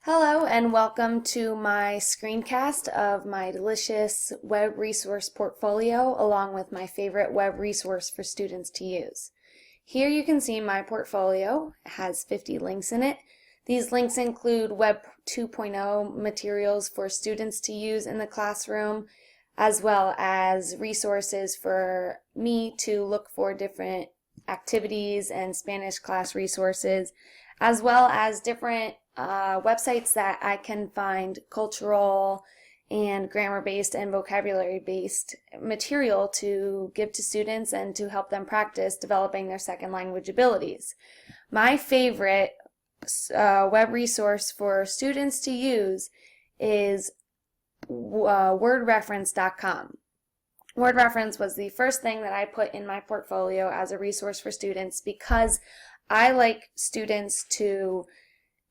Hello and welcome to my screencast of my delicious web resource portfolio along with my favorite web resource for students to use. Here you can see my portfolio. It has 50 links in it. These links include Web 2.0 materials for students to use in the classroom, as well as resources for me to look for different activities and Spanish class resources, as well as different websites that I can find cultural and grammar-based and vocabulary-based material to give to students and to help them practice developing their second language abilities. My favorite web resource for students to use is WordReference.com. WordReference was the first thing that I put in my portfolio as a resource for students because I like students to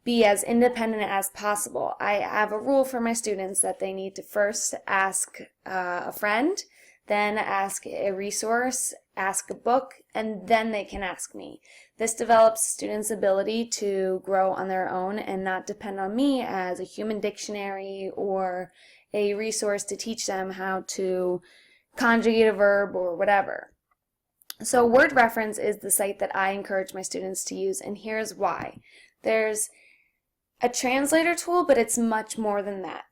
be as independent as possible. I have a rule for my students that they need to first ask a friend, then ask a resource, ask a book, and then they can ask me. This develops students' ability to grow on their own and not depend on me as a human dictionary or a resource to teach them how to conjugate a verb or whatever. So WordReference is the site that I encourage my students to use, and here's why. There's a translator tool, but it's much more than that.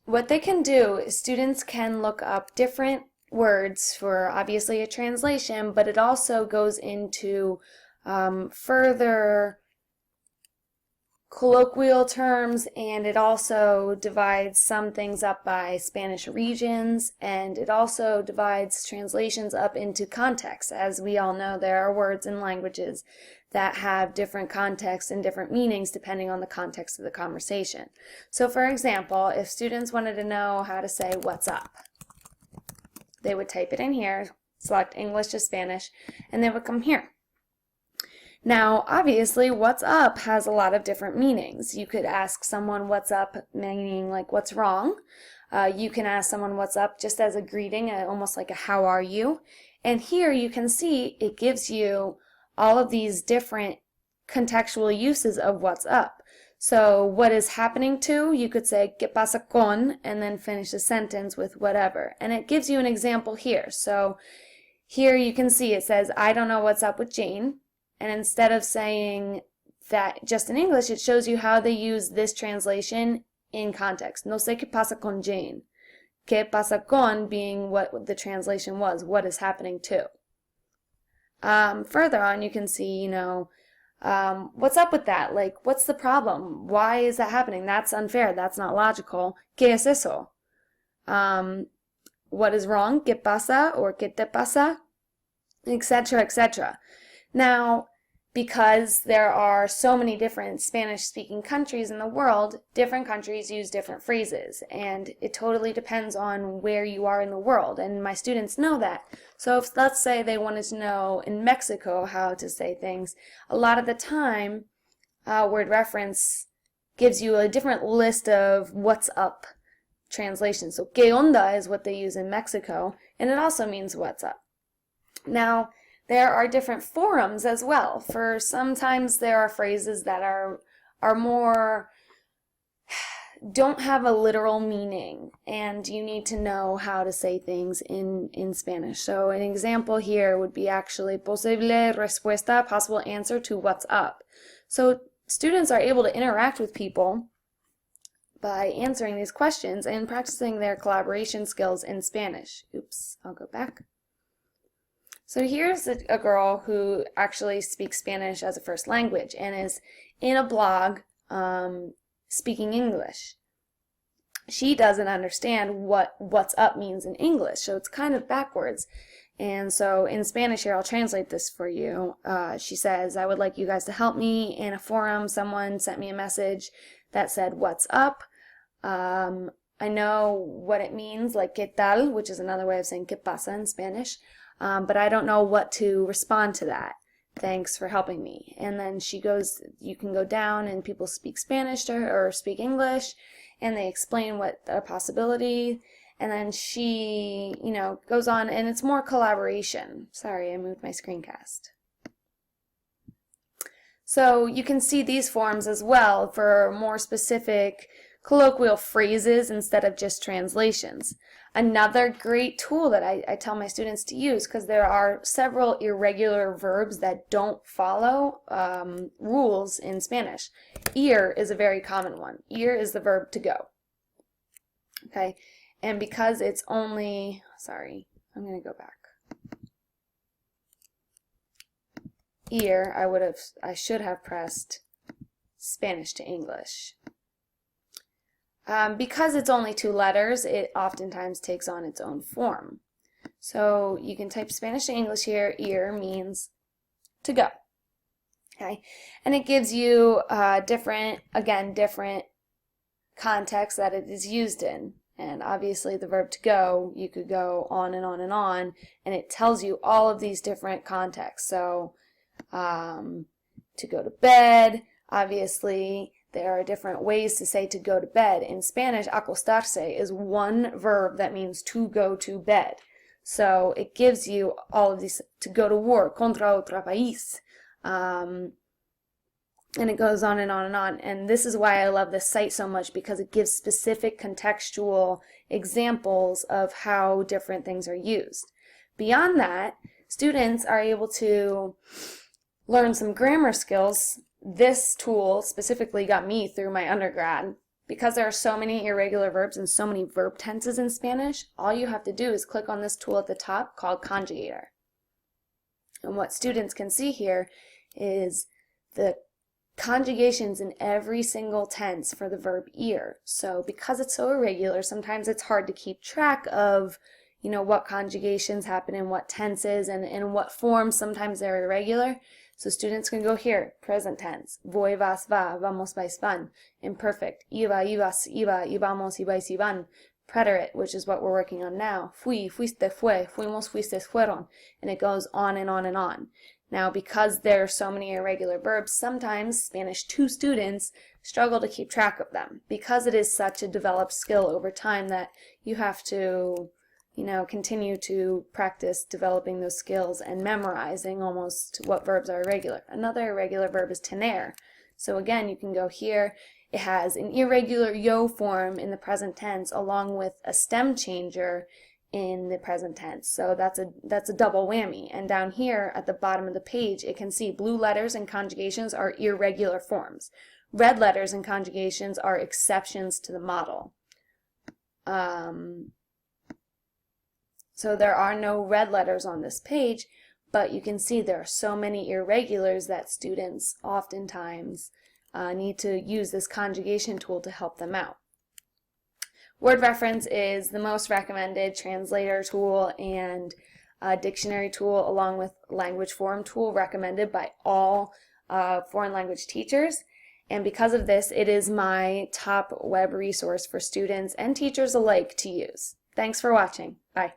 What they can do is students can look up different words for obviously a translation, but it also goes into further colloquial terms, and it also divides some things up by Spanish regions, and it also divides translations up into context. As we all know, there are words in languages that have different contexts and different meanings depending on the context of the conversation. So for example, if students wanted to know how to say what's up, they would type it in here, select English to Spanish, and they would come here. Now, obviously, what's up has a lot of different meanings. You could ask someone what's up, meaning like what's wrong. You can ask someone what's up just as a greeting, almost like a how are you. And here you can see it gives you all of these different contextual uses of what's up. So what is happening to, you could say, ¿Qué pasa con? And then finish the sentence with whatever. And it gives you an example here. So here you can see it says, I don't know what's up with Jane. And instead of saying that just in English, it shows you how they use this translation in context. No sé qué pasa con Jane. ¿Qué pasa con being what the translation was, what is happening to. Further on, you can see, what's up with that? Like, what's the problem? Why is that happening? That's unfair. That's not logical. ¿Qué es eso? What is wrong? ¿Qué pasa? Or ¿qué te pasa? Etc., etc. Now, because there are so many different Spanish-speaking countries in the world, different countries use different phrases, and it totally depends on where you are in the world, and my students know that. So if, let's say, they wanted to know in Mexico how to say things, a lot of the time, WordReference gives you a different list of what's up translations. So, ¿qué onda is what they use in Mexico, and it also means what's up. Now, there are different forums as well. For sometimes there are phrases that are more, don't have a literal meaning, and you need to know how to say things in Spanish. So an example here would be actually posible respuesta, possible answer to what's up. So students are able to interact with people by answering these questions and practicing their collaboration skills in Spanish. Oops, I'll go back. So here's a girl who actually speaks Spanish as a first language and is in a blog speaking English. She doesn't understand what what's up means in English, so it's kind of backwards. And so in Spanish here, I'll translate this for you. She says, I would like you guys to help me. In a forum, someone sent me a message that said, what's up? I know what it means, like ¿qué tal?, which is another way of saying ¿qué pasa in Spanish. But I don't know what to respond to that. Thanks for helping me. And then she goes, you can go down and people speak Spanish to her or speak English, and they explain what a possibility. And then she, goes on, and it's more collaboration. Sorry, I moved my screencast. So you can see these forms as well for more specific colloquial phrases instead of just translations. Another great tool that I tell my students to use, because there are several irregular verbs that don't follow rules in Spanish. Ir is a very common one. Ir is the verb to go. Okay, and because it's only, sorry, I'm going to go back. Ir, I should have pressed Spanish to English. Because it's only 2 letters, it oftentimes takes on its own form. So you can type Spanish to English here. Ir means to go. Okay, and it gives you different contexts that it is used in. And obviously the verb to go, you could go on and on and on, and it tells you all of these different contexts. So to go to bed, obviously there are different ways to say to go to bed. In Spanish, acostarse is one verb that means to go to bed. So it gives you all of these, to go to war, contra otro país. And it goes on and on and on. And this is why I love this site so much, because it gives specific contextual examples of how different things are used. Beyond that, students are able to learn some grammar skills. This tool specifically got me through my undergrad. Because there are so many irregular verbs and so many verb tenses in Spanish, all you have to do is click on this tool at the top called Conjugator. And what students can see here is the conjugations in every single tense for the verb ir. So because it's so irregular, sometimes it's hard to keep track of, what conjugations happen in what tenses and in what forms. Sometimes they're irregular. So students can go here, present tense, voy, vas, va, vamos, vais, van, imperfect, iba, ibas, iba, íbamos, ibais, iban, preterite, which is what we're working on now, fui, fuiste, fue, fuimos, fuistes, fueron, and it goes on and on and on. Now, because there are so many irregular verbs, sometimes Spanish 2 students struggle to keep track of them, because it is such a developed skill over time that you have to continue to practice developing those skills and memorizing almost what verbs are irregular. Another irregular verb is tener. So again, you can go here. It has an irregular yo form in the present tense along with a stem changer in the present tense. So that's a double whammy. And down here at the bottom of the page, it can see blue letters and conjugations are irregular forms. Red letters and conjugations are exceptions to the model. So there are no red letters on this page, but you can see there are so many irregulars that students oftentimes need to use this conjugation tool to help them out. WordReference is the most recommended translator tool and dictionary tool, along with language forum tool, recommended by all foreign language teachers. And because of this, it is my top web resource for students and teachers alike to use. Thanks for watching. Bye.